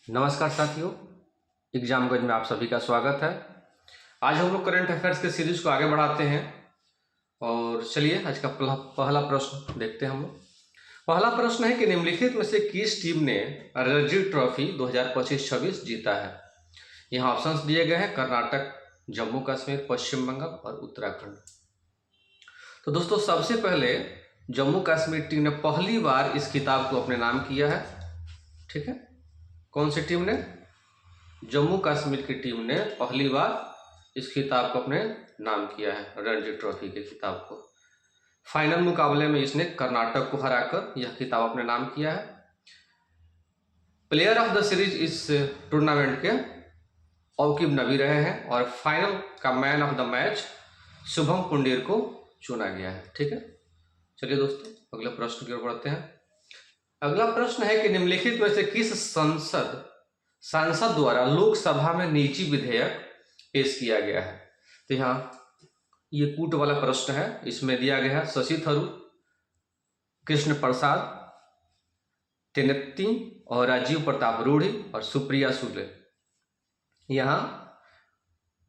नमस्कार साथियों, एग्जाम गज में आप सभी का स्वागत है। आज हम लोग करंट अफेयर्स के सीरीज को आगे बढ़ाते हैं और चलिए आज का पहला प्रश्न देखते हैं हम लोग। पहला प्रश्न है कि निम्नलिखित में से किस टीम ने रणजी ट्रॉफी 2025-26 जीता है। यहाँ ऑप्शंस दिए गए हैं: कर्नाटक, जम्मू कश्मीर, पश्चिम बंगाल और उत्तराखंड। तो दोस्तों सबसे पहले जम्मू कश्मीर टीम ने पहली बार इस खिताब को अपने नाम किया है। ठीक है, कौन सी टीम ने? जम्मू कश्मीर की टीम ने पहली बार इस खिताब को अपने नाम किया है, रणजी ट्रॉफी के खिताब को। फाइनल मुकाबले में इसने कर्नाटक को हराकर यह खिताब अपने नाम किया है। प्लेयर ऑफ द सीरीज इस टूर्नामेंट के औकीब नबी रहे हैं और फाइनल का man of the match Shubham Pundir को चुना गया है। ठीक है, चलिए दोस्तों अगले प्रश्न की ओर बढ़ते हैं। अगला प्रश्न है कि निम्नलिखित में से किस सांसद द्वारा लोकसभा में निजी विधेयक पेश किया गया है। तो यहाँ ये कूट वाला प्रश्न है, इसमें दिया गया है शशि थरूर, कृष्ण प्रसाद, तेनेत्ती और राजीव प्रताप रूढ़ी और सुप्रिया सुले। यहाँ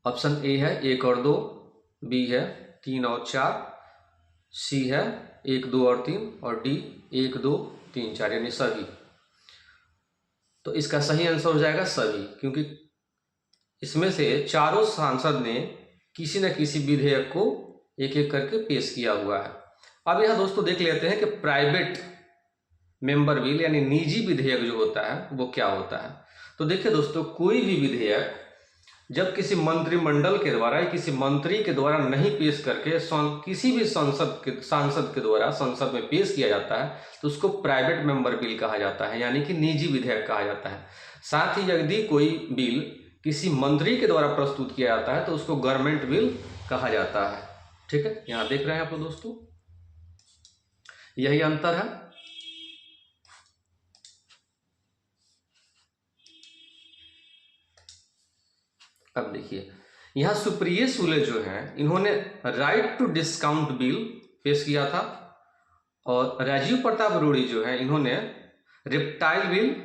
ऑप्शन ए है 1 और 2, बी है 3 और 4, सी है 1, 2 और 3 और डी 1, 2, 3, 4 यानी सभी। तो इसका सही आंसर हो जाएगा सभी, क्योंकि इसमें से चारों सांसद ने किसी न किसी विधेयक को एक एक करके पेश किया हुआ है। अब यह दोस्तों देख लेते हैं कि प्राइवेट मेंबर बिल यानी निजी विधेयक जो होता है वो क्या होता है। तो देखिए दोस्तों, कोई भी विधेयक जब किसी मंत्रिमंडल के द्वारा या किसी मंत्री के द्वारा नहीं पेश करके किसी भी सांसद के द्वारा संसद में पेश किया जाता है तो उसको प्राइवेट मेंबर बिल कहा जाता है, यानी कि निजी विधेयक कहा जाता है। साथ ही यदि कोई बिल किसी मंत्री के द्वारा प्रस्तुत किया जाता है तो उसको गवर्नमेंट बिल कहा जाता है। ठीक है, यहाँ देख रहे हैं आप लोग दोस्तों, यही अंतर है। अब देखिए, यहाँ सुप्रिया सुले जो हैं इन्होंने राइट टू डिस्काउंट बिल पेश किया था और राजीव प्रताप रूढ़ी जो है इन्होंने रेप्टाइल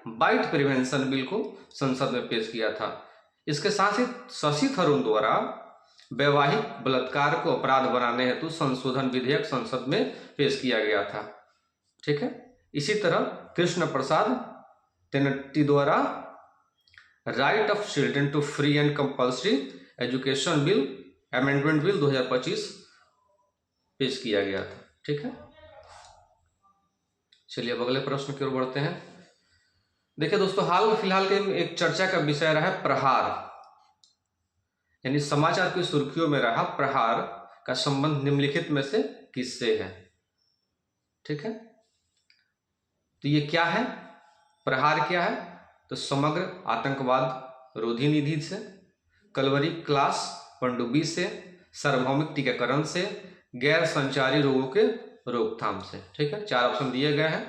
बाइट प्रिवेंशन बिल को संसद में पेश किया था। इसके साथ ही शशि थरूर द्वारा वैवाहिक बलात्कार को अपराध बनाने हेतु संशोधन विधेयक संसद में पेश किया गया था। ठीक है, इसी तरह कृष्ण प्रसाद तेनेट्टी द्वारा right of children to free and compulsory education bill amendment bill 2025 पेश किया गया था। ठीक है, चलिए अब अगले प्रश्न की ओर बढ़ते हैं। देखिए दोस्तों, हाल में फिलहाल के एक चर्चा का विषय रहा है प्रहार, यानी समाचार की सुर्खियों में रहा प्रहार का संबंध निम्नलिखित में से किससे है। ठीक है, तो ये क्या है, प्रहार क्या है? तो समग्र आतंकवाद रोधी निधि से, कलवरी क्लास पनडुब्बी से, सार्वभौमिक टीकाकरण से, गैर संचारी रोगों के रोकथाम से। ठीक है, 4 ऑप्शन दिए गए हैं,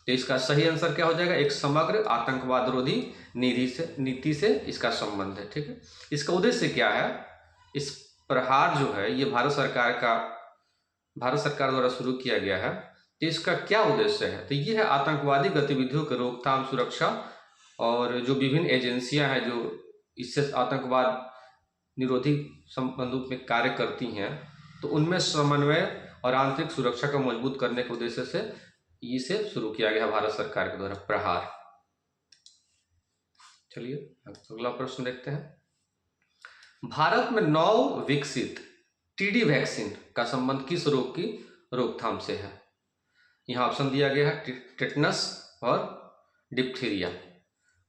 तो इसका सही आंसर क्या हो जाएगा? एक समग्र आतंकवाद रोधी नीति से इसका संबंध है। ठीक है, इसका उद्देश्य क्या है? इस प्रहार जो है ये भारत सरकार द्वारा शुरू किया गया है, तो इसका क्या उद्देश्य है? तो ये है आतंकवादी गतिविधियों के रोकथाम, सुरक्षा और जो विभिन्न एजेंसियां हैं जो इससे आतंकवाद निरोधी संबंध में कार्य करती हैं, तो उनमें समन्वय और आंतरिक सुरक्षा को मजबूत करने के उद्देश्य से इसे शुरू किया गया भारत सरकार के द्वारा प्रहार। चलिए अगला प्रश्न देखते हैं। भारत में नव विकसित टीडी वैक्सीन का संबंध किस रोग की रोकथाम से है? यहाँ ऑप्शन दिया गया है टेटनस और डिप्थीरिया।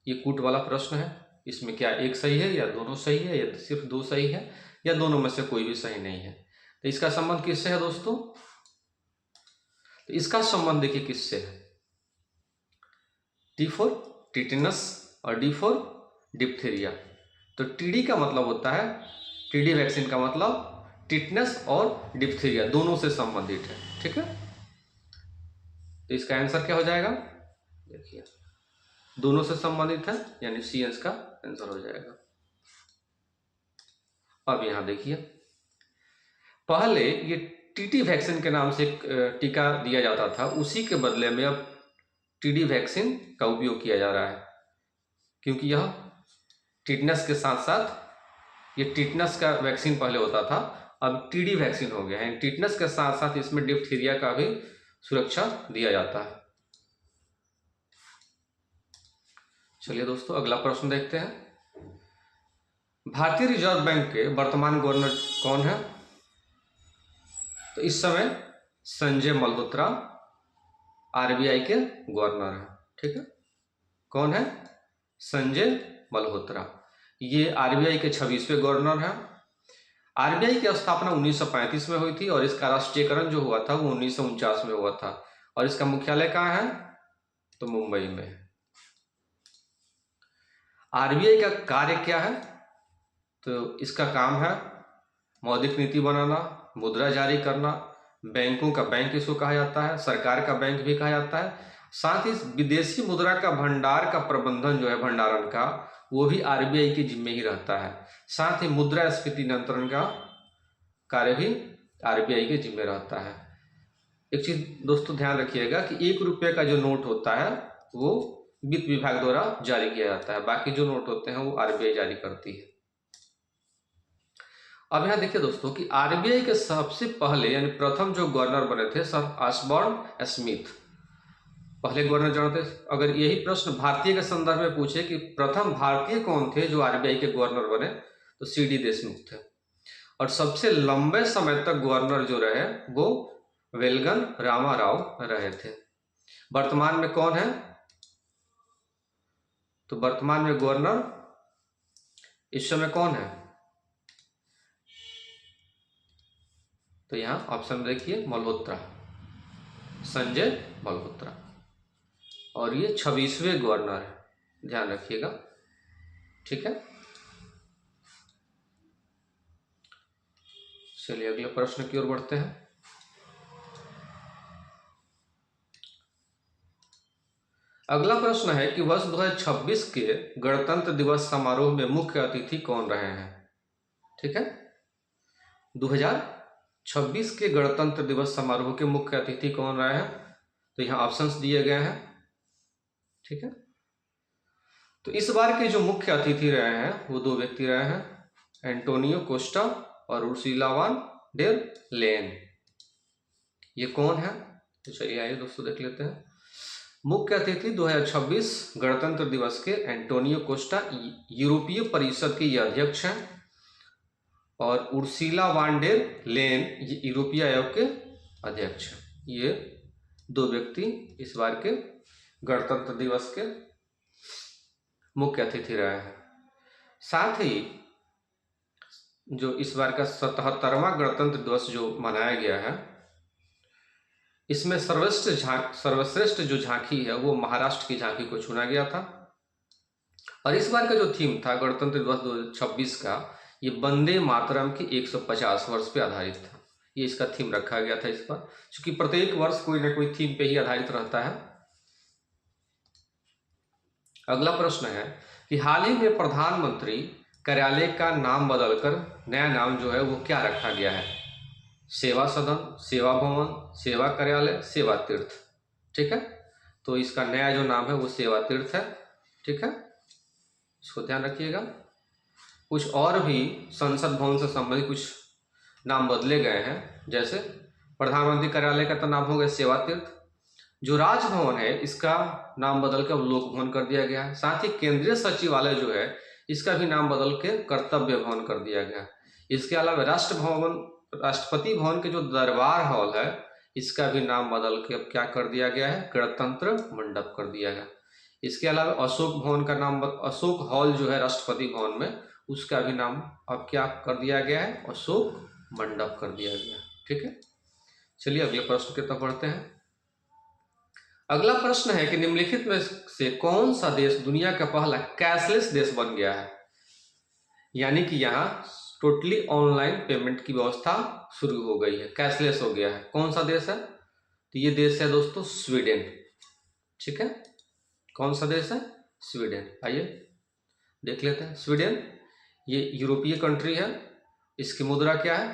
ये कूट वाला प्रश्न है, इसमें क्या एक सही है या दोनों सही है या सिर्फ 2 सही है या दोनों में से कोई भी सही नहीं है? तो इसका संबंध किससे है दोस्तों? तो इसका संबंध देखिए किससे है, टी फॉर टिटेनस और डी फॉर डिप्थीरिया। तो टीडी का मतलब होता है, टीडी वैक्सीन का मतलब टिटनस और डिप्थीरिया दोनों से संबंधित है। ठीक है, तो इसका आंसर क्या हो जाएगा? देखिए दोनों से संबंधित है, यानी सी इसका आंसर हो जाएगा। अब यहां देखिए, पहले ये टीटी वैक्सीन के नाम से एक टीका दिया जाता था, उसी के बदले में अब टीडी वैक्सीन का उपयोग किया जा रहा है, क्योंकि यह टिटनेस के साथ साथ, ये टिटनेस का वैक्सीन पहले होता था, अब टीडी वैक्सीन हो गया है। टिटनेस के साथ साथ इसमें डिप्थीरिया का भी सुरक्षा दिया जाता है। चलिए दोस्तों, अगला प्रश्न देखते हैं। भारतीय रिजर्व बैंक के वर्तमान गवर्नर कौन है? तो इस समय संजय मल्होत्रा आरबीआई के गवर्नर हैं। ठीक है, कौन है? संजय मल्होत्रा। ये आरबीआई के 26वें गवर्नर हैं। आरबीआई की स्थापना 1935 में हुई थी और इसका राष्ट्रीयकरण जो हुआ था वो 1949 में हुआ था। और इसका मुख्यालय कहाँ है? तो मुंबई में है। आरबीआई का कार्य क्या है? तो इसका काम है मौद्रिक नीति बनाना, मुद्रा जारी करना, बैंकों का बैंक इसको कहा जाता है, सरकार का बैंक भी कहा जाता है। साथ ही विदेशी मुद्रा का भंडार का प्रबंधन जो है, भंडारण का, वो भी आरबीआई के जिम्मे ही रहता है। साथ ही मुद्रास्फीति नियंत्रण का कार्य भी आरबीआई के जिम्मे रहता है। एक चीज दोस्तों ध्यान रखिएगा कि 1 रुपये का जो नोट होता है वो वित्त विभाग द्वारा जारी किया जाता है, बाकी जो नोट होते हैं वो आरबीआई जारी करती है। अब यहाँ देखिए दोस्तों कि आरबीआई के सबसे पहले यानी प्रथम जो गवर्नर बने थे सर ऑसबॉर्न स्मिथ, पहले गवर्नर जनरल थे। अगर यही प्रश्न भारतीय के संदर्भ में पूछे कि प्रथम भारतीय कौन थे जो आरबीआई के गवर्नर बने, तो सीडी देशमुख थे। और सबसे लंबे समय तक गवर्नर जो रहे वो वेलगन रामाराव रहे थे। वर्तमान में कौन है? तो वर्तमान में गवर्नर इस समय कौन है? तो यहाँ ऑप्शन देखिए मल्होत्रा, संजय मल्होत्रा। और ये 26वें गवर्नर है, ध्यान रखिएगा। ठीक है, चलिए अगले प्रश्न की ओर बढ़ते हैं। अगला प्रश्न है कि वर्ष 2026 के गणतंत्र दिवस समारोह में मुख्य अतिथि कौन रहे हैं? ठीक है, 2026 के गणतंत्र दिवस समारोह के मुख्य अतिथि कौन रहे हैं? तो यहाँ ऑप्शंस दिए गए हैं। ठीक है, तो इस बार के जो मुख्य अतिथि रहे हैं वो 2 व्यक्ति रहे हैं, एंटोनियो कोस्टा और उर्सुला वॉन डेर लेयन। ये कौन है? तो चलिए आइए दोस्तों देख लेते हैं। मुख्य अतिथि 2026 गणतंत्र दिवस के एंटोनियो कोस्टा यूरोपीय परिषद के ये अध्यक्ष हैं, और उर्सुला वॉन डेर लेयन ये यूरोपीय आयोग के अध्यक्ष हैं। ये 2 व्यक्ति इस बार के गणतंत्र दिवस के मुख्य अतिथि रहे हैं। साथ ही जो इस बार का 77वां गणतंत्र दिवस जो मनाया गया है, इसमें सर्वश्रेष्ठ जो झांकी है वो महाराष्ट्र की झांकी को चुना गया था। और इस बार का जो थीम था गणतंत्र दिवस 2026 का, ये वंदे मातरम की 150 वर्ष पे आधारित था। ये इसका थीम रखा गया था इस बार, क्योंकि प्रत्येक वर्ष कोई ना कोई थीम पे ही आधारित रहता है। अगला प्रश्न है कि हाल ही में प्रधानमंत्री कार्यालय का नाम बदलकर नया नाम जो है वो क्या रखा गया है? सेवा सदन, सेवा भवन, सेवा कार्यालय, सेवा तीर्थ। ठीक है, तो इसका नया जो नाम है वो सेवा तीर्थ है। ठीक है, इसको ध्यान रखिएगा। कुछ और भी संसद भवन से संबंधित कुछ नाम बदले गए हैं, जैसे प्रधानमंत्री कार्यालय का तो नाम हो गया सेवा तीर्थ। जो राजभवन है इसका नाम बदल के लोक भवन कर दिया गया है। साथ ही केंद्रीय सचिवालय जो है इसका भी नाम बदल के कर्तव्य भवन कर दिया गया। इसके अलावा राष्ट्रपति भवन के जो दरबार हॉल है इसका भी नाम बदल के अब क्या कर दिया गया है? गणतंत्र मंडप कर दिया गया। इसके अलावा अशोक भवन का नाम, अशोक हॉल जो है राष्ट्रपति भवन में, उसका भी नाम अब क्या कर दिया गया है? अशोक मंडप कर दिया गया। ठीक है, चलिए अगले प्रश्न की तरफ बढ़ते हैं। अगला प्रश्न है कि निम्नलिखित में से कौन सा देश दुनिया का पहला कैशलेस देश बन गया है? यानी कि यहाँ टोटली ऑनलाइन पेमेंट की व्यवस्था शुरू हो गई है, कैशलेस हो गया है। कौन सा देश है? तो ये देश है दोस्तों स्वीडन। ठीक है, कौन सा देश है? स्वीडन। आइए देख लेते हैं। स्वीडन ये यूरोपीय कंट्री है। इसकी मुद्रा क्या है?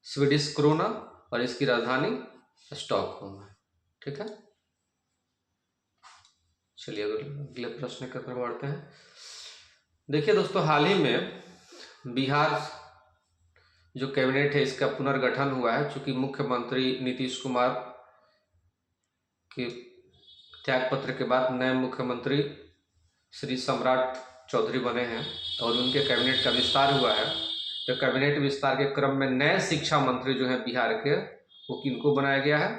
स्वीडिश क्रोना, और इसकी राजधानी स्टॉकहोम है। ठीक है, चलिए अगले प्रश्न की तरफ बढ़ते हैं। देखिए दोस्तों, हाल ही में बिहार जो कैबिनेट है इसका पुनर्गठन हुआ है, चूंकि मुख्यमंत्री नीतीश कुमार के त्यागपत्र के बाद नए मुख्यमंत्री श्री सम्राट चौधरी बने हैं और उनके कैबिनेट का विस्तार हुआ है। तो कैबिनेट विस्तार के क्रम में नए शिक्षा मंत्री जो है बिहार के, वो किनको बनाया गया है?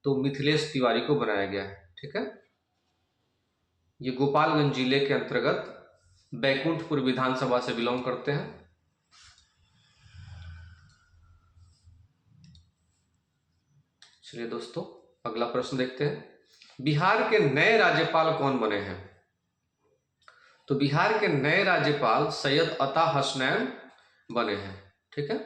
तो मिथिलेश तिवारी को बनाया गया है। ठीक है, ये गोपालगंज जिले के अंतर्गत बैकुंठपुर विधानसभा से बिलोंग करते हैं। चलिए दोस्तों अगला प्रश्न देखते हैं। बिहार के नए राज्यपाल कौन बने हैं? तो बिहार के नए राज्यपाल सैयद अता हसनैन बने हैं। ठीक है,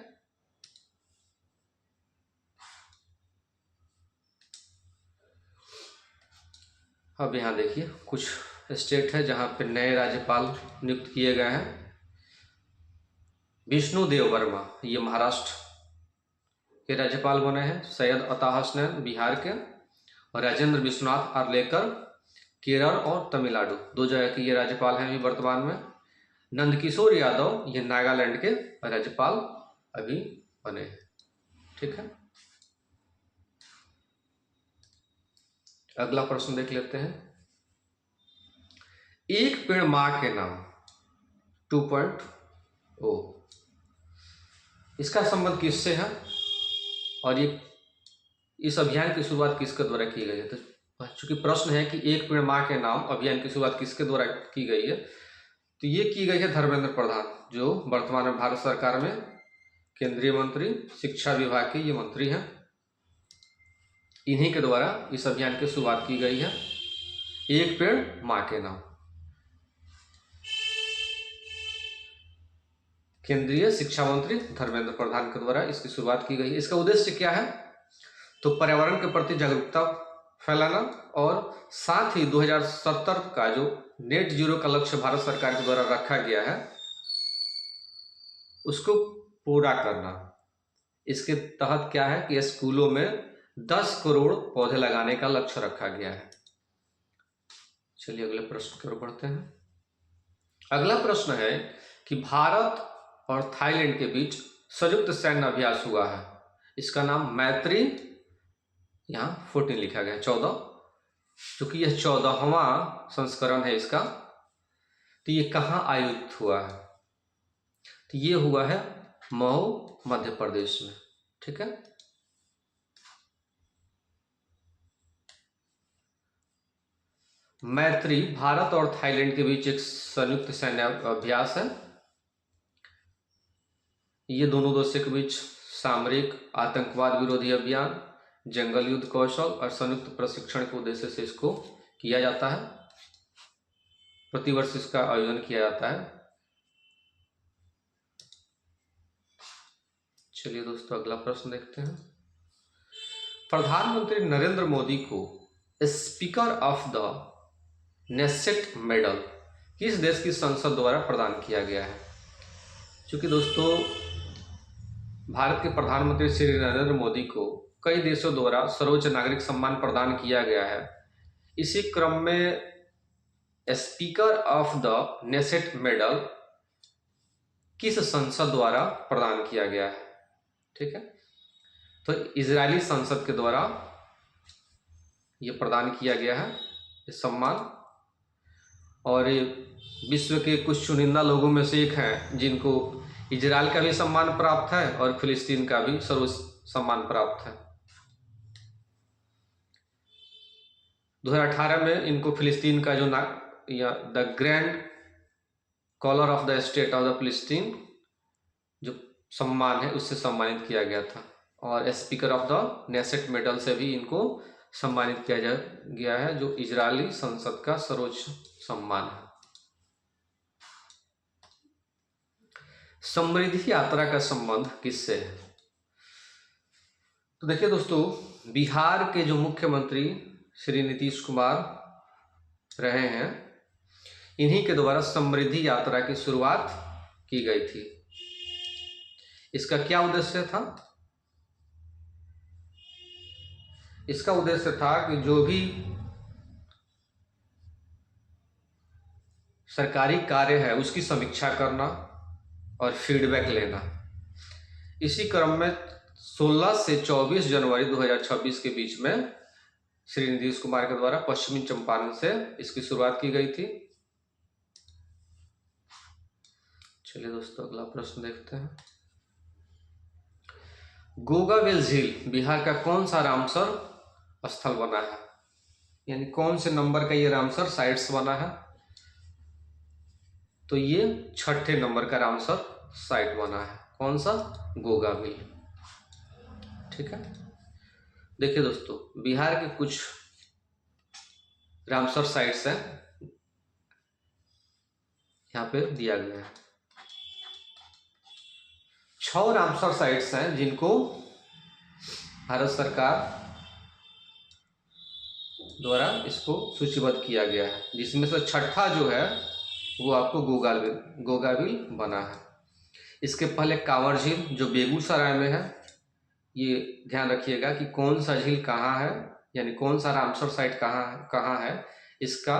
अब यहाँ देखिए कुछ स्टेट है जहाँ पे नए राज्यपाल नियुक्त किए गए हैं। विष्णु देव वर्मा ये महाराष्ट्र के राज्यपाल बने हैं, सैयद अता हसनैन बिहार के, और राजेंद्र विश्वनाथ आर्लेकर केरल और तमिलनाडु, 2 जगह के ये राज्यपाल हैं अभी वर्तमान में। नंदकिशोर यादव ये नागालैंड के राज्यपाल अभी बने हैं। ठीक है, अगला प्रश्न देख लेते हैं। एक पेड़ मां के नाम 2.0 इसका संबंध किससे है और ये इस अभियान की शुरुआत किसके द्वारा की गई है? तो चूंकि प्रश्न है कि एक पेड़ मां के नाम अभियान की शुरुआत किसके द्वारा की गई है, तो ये की गई है धर्मेंद्र प्रधान, जो वर्तमान में भारत सरकार में केंद्रीय मंत्री शिक्षा विभाग के ये मंत्री हैं। इन्हीं के द्वारा इस अभियान की शुरुआत की गई है, एक पेड़ मां के नाम। केंद्रीय शिक्षा मंत्री धर्मेंद्र प्रधान के द्वारा इसकी शुरुआत की गई है। इसका उद्देश्य क्या है? तो पर्यावरण के प्रति जागरूकता फैलाना और साथ ही 2070 का जो नेट जीरो का लक्ष्य भारत सरकार के द्वारा रखा गया है उसको पूरा करना। इसके तहत क्या है कि स्कूलों में 10 करोड़ पौधे लगाने का लक्ष्य रखा गया है। चलिए अगले प्रश्न की ओर बढ़ते हैं। अगला प्रश्न है कि भारत और थाईलैंड के बीच संयुक्त सैन्य अभ्यास हुआ है, इसका नाम मैत्री, यहाँ 14 लिखा गया है 14, क्योंकि यह 14वां संस्करण है इसका। तो ये कहाँ आयोजित हुआ है? तो ये हुआ है मऊ मध्य प्रदेश में। ठीक है, मैत्री भारत और थाईलैंड के बीच एक संयुक्त सैन्य अभ्यास है। ये दोनों देशों के बीच सामरिक, आतंकवाद विरोधी अभियान, जंगल युद्ध कौशल और संयुक्त प्रशिक्षण के उद्देश्य से इसको किया जाता है। प्रतिवर्ष इसका आयोजन किया जाता है। चलिए दोस्तों अगला प्रश्न देखते हैं। प्रधानमंत्री नरेंद्र मोदी को speaker of the Knesset medal किस देश की संसद द्वारा प्रदान किया गया है? क्योंकि दोस्तों भारत के प्रधानमंत्री श्री नरेंद्र मोदी को कई देशों द्वारा सर्वोच्च नागरिक सम्मान प्रदान किया गया है। इसी क्रम में speaker of the Knesset medal किस संसद द्वारा प्रदान किया गया है? ठीक है, तो इजरायली संसद के द्वारा यह प्रदान किया गया है ये सम्मान। और ये विश्व के कुछ चुनिंदा लोगों में से एक हैं जिनको इजराइल का भी सम्मान प्राप्त है और फिलिस्तीन का भी सर्वोच्च सम्मान प्राप्त है। 2018 में इनको फिलिस्तीन का जो the grand collar of the state of the फिलिस्तीन जो सम्मान है उससे सम्मानित किया गया था, और speaker of the Knesset medal से भी इनको सम्मानित किया गया है, जो इजरायली संसद का सर्वोच्च सम्मान है। समृद्धि यात्रा का संबंध किससे है? तो देखिए दोस्तों, बिहार के जो मुख्यमंत्री श्री नीतीश कुमार रहे हैं, इन्हीं के द्वारा समृद्धि यात्रा की शुरुआत की गई थी। इसका क्या उद्देश्य था? इसका उद्देश्य था कि जो भी सरकारी कार्य है उसकी समीक्षा करना और फीडबैक लेना। इसी क्रम में 16 से 24 जनवरी 2026 के बीच में श्री नीतीश कुमार के द्वारा पश्चिमी चंपारण से इसकी शुरुआत की गई थी। चलिए दोस्तों अगला प्रश्न देखते हैं। गोगावेल झील बिहार का कौन सा रामसर स्थल बना है, यानी कौन से नंबर का ये रामसर साइट्स बना है? तो ये 6ठे नंबर का रामसर साइट बना है। कौन सा? गोगावेल। ठीक है, देखिए दोस्तों बिहार के कुछ रामसर साइट्स हैं, यहाँ पे दिया गया है। 6 रामसर साइट्स हैं जिनको भारत सरकार द्वारा इसको सूचीबद्ध किया गया है, जिसमें से 6ठा जो है वो आपको गोगावेल बना है। इसके पहले कांवर झील जो बेगूसराय में है, ये ध्यान रखिएगा कि कौन सा झील कहाँ है, यानी कौन सा रामसर साइट कहाँ है, इसका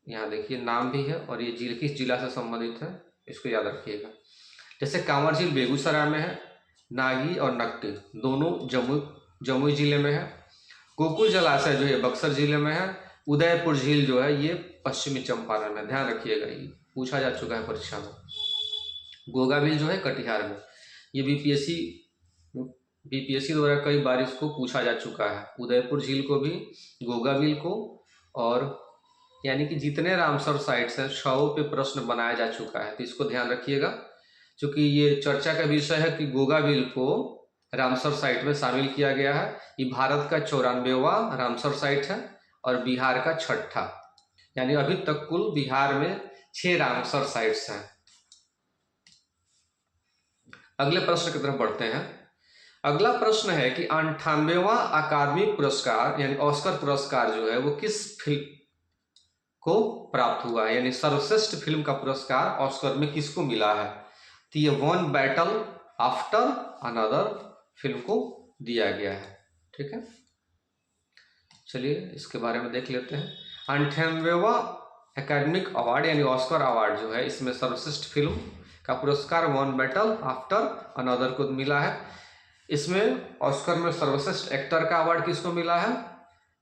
यहाँ देखिए नाम भी है और ये झील किस जिला से संबंधित है इसको याद रखिएगा। जैसे कांवर झील बेगूसराय में है, नागी और नकटी दोनों जमुई जिले में है, गोकुल जलाशय जो है बक्सर जिले में है, उदयपुर झील जो है ये पश्चिमी चंपारण में। ध्यान रखिएगा, ये पूछा जा चुका है परीक्षा में। गोगावेल जो है कटिहार में, ये बीपीएससी द्वारा कई बार इसको पूछा जा चुका है। उदयपुर झील को भी, गोगावेल को, और यानी कि जितने रामसर साइट्स हैं 6 पे प्रश्न बनाया जा चुका है, तो इसको ध्यान रखिएगा। क्योंकि ये चर्चा का विषय है कि गोगावेल को रामसर साइट में शामिल किया गया है। ये भारत का 94वां रामसर साइट है और बिहार का 6ठा, यानी अभी तक कुल बिहार में 6 रामसर साइट्स हैं। अगले प्रश्न की तरफ बढ़ते हैं। अगला प्रश्न है कि 98वां अकादमी पुरस्कार यानी ऑस्कर पुरस्कार जो है वो किस फिल्म को प्राप्त हुआ है, यानी सर्वश्रेष्ठ फिल्म का पुरस्कार ऑस्कर में किसको मिला है? तो ये one battle after another film को दिया गया है। ठीक है, चलिए इसके बारे में देख लेते हैं। 98वां एकेडमिक अवार्ड यानी ऑस्कर अवार्ड जो है, इसमें सर्वश्रेष्ठ फिल्म का पुरस्कार वन बैटल आफ्टर अनदर को मिला है। इसमें ऑस्कर में सर्वश्रेष्ठ एक्टर का अवार्ड किसको मिला है?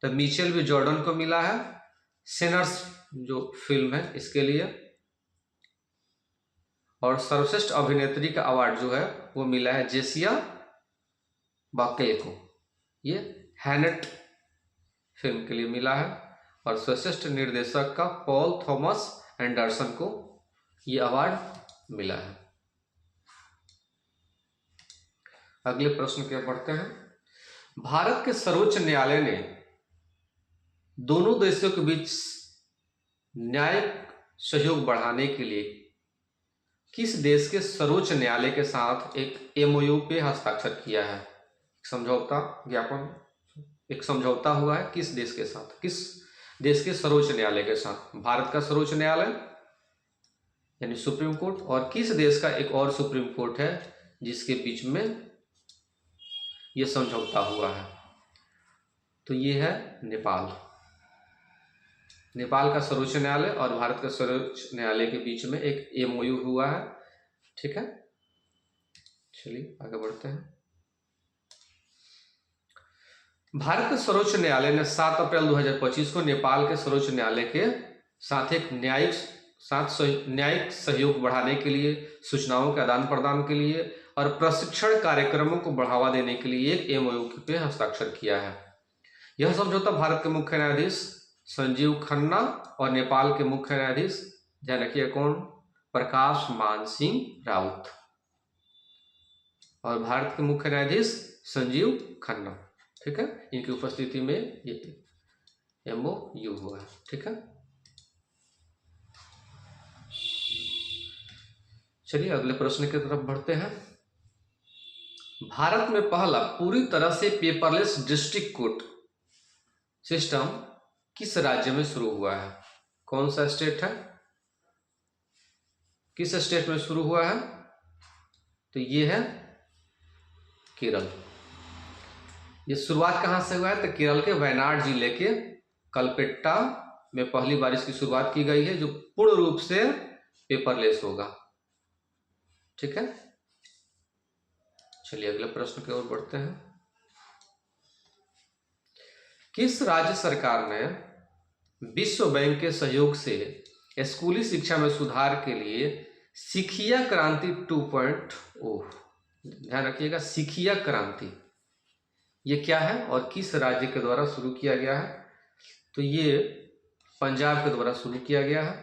तो मिचेल बी जॉर्डन को मिला है, सिनर्स जो फिल्म है इसके लिए। और सर्वश्रेष्ठ अभिनेत्री का अवार्ड जो है वो मिला है जेसिया बाकेल को, ये हैनेट फिल्म के लिए मिला है। और सर्वश्रेष्ठ निर्देशक का पॉल थॉमस एंडरसन को ये अवार्ड मिला है। अगले प्रश्न की ओर बढ़ते हैं। भारत के सर्वोच्च न्यायालय ने दोनों देशों के बीच न्यायिक सहयोग बढ़ाने के लिए किस देश के सर्वोच्च न्यायालय के साथ एक एमओयू पे हस्ताक्षर किया है? समझौता ज्ञापन, एक समझौता हुआ है किस देश के साथ? किस देश के सर्वोच्च न्यायालय के साथ? भारत का सर्वोच्च न्यायालय यानी सुप्रीम कोर्ट, और किस देश का एक और सुप्रीम कोर्ट है जिसके बीच में यह समझौता हुआ है? तो ये है नेपाल। नेपाल का सर्वोच्च न्यायालय और भारत का सर्वोच्च न्यायालय के बीच में एक एमओयू हुआ है। ठीक है, चलिए आगे बढ़ते हैं। भारत के सर्वोच्च न्यायालय ने 7 अप्रैल 2025 को नेपाल के सर्वोच्च न्यायालय के साथ एक न्यायिक सहयोग बढ़ाने के लिए, सूचनाओं के आदान प्रदान के लिए और प्रशिक्षण कार्यक्रमों को बढ़ावा देने के लिए एक एमओयू पे हस्ताक्षर किया है। यह समझौता भारत के मुख्य न्यायाधीश संजीव खन्ना और नेपाल के मुख्य न्यायाधीश, ध्यान रखिए कौन? प्रकाश मान सिंह राउत, और भारत के मुख्य न्यायाधीश संजीव खन्ना। ठीक है, इनकी उपस्थिति में ये एमओयू हुआ है। ठीक है, चलिए अगले प्रश्न की तरफ बढ़ते हैं। भारत में पहला पूरी तरह से पेपरलेस डिस्ट्रिक्ट कोर्ट सिस्टम किस राज्य में शुरू हुआ है? कौन सा स्टेट है? किस स्टेट में शुरू हुआ है? तो ये है केरल। ये शुरुआत कहां से हुआ है? तो केरल के वायनाड जिले के कलपेट्टा में पहली बार इसकी शुरुआत की गई है, जो पूर्ण रूप से पेपरलेस होगा। ठीक है, चलिए अगले प्रश्न की ओर बढ़ते हैं। किस राज्य सरकार ने विश्व बैंक के सहयोग से स्कूली शिक्षा में सुधार के लिए सिखिया क्रांति 2.0, ध्यान रखिएगा, सिखिया क्रांति ये क्या है और किस राज्य के द्वारा शुरू किया गया है? तो ये पंजाब के द्वारा शुरू किया गया है,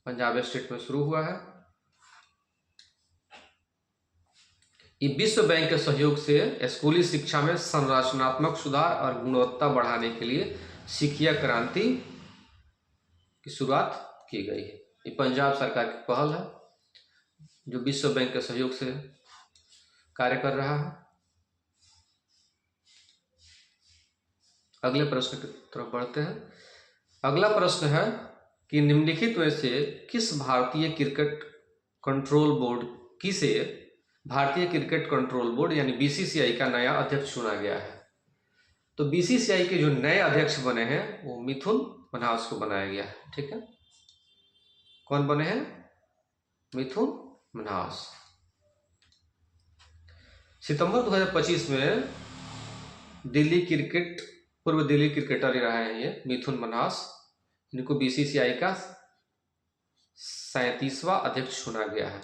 पंजाब स्टेट में शुरू हुआ है। ये विश्व बैंक के सहयोग से स्कूली शिक्षा में संरचनात्मक सुधार और गुणवत्ता बढ़ाने के लिए सिखिया क्रांति की शुरुआत की गई है। ये पंजाब सरकार की पहल है जो विश्व बैंक के सहयोग से कार्य कर रहा है। अगले प्रश्न की तरफ बढ़ते हैं। अगला प्रश्न है कि निम्नलिखित में से किसे भारतीय क्रिकेट कंट्रोल बोर्ड यानी बीसीसीआई का नया अध्यक्ष चुना गया है? तो बीसीसीआई के जो नए अध्यक्ष बने हैं वो मिथुन मन्हास को बनाया गया है। ठीक है, कौन बने हैं? मिथुन मन्हास। सितंबर 2025 में पूर्व दिल्ली क्रिकेटर रहे हैं ये मिथुन मन्हास। इनको बीसीसीआई का 37वां अध्यक्ष चुना गया है।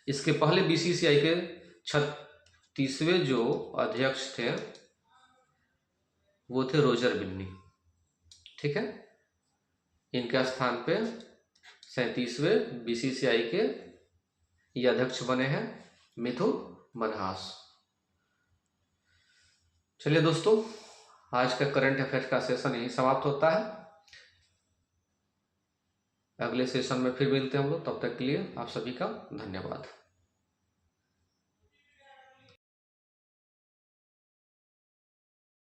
इसके पहले बीसीसीआई के 36वें जो अध्यक्ष थे वो थे रोजर बिन्नी। ठीक है, इनके स्थान पे 37वें बीसीसीआई के ये अध्यक्ष बने हैं मिथुन मन्हास। चलिए दोस्तों, आज का करंट अफेयर्स का सेशन यही समाप्त होता है। अगले सेशन में फिर मिलते हैं हम लोग, तब तक के लिए आप सभी का धन्यवाद।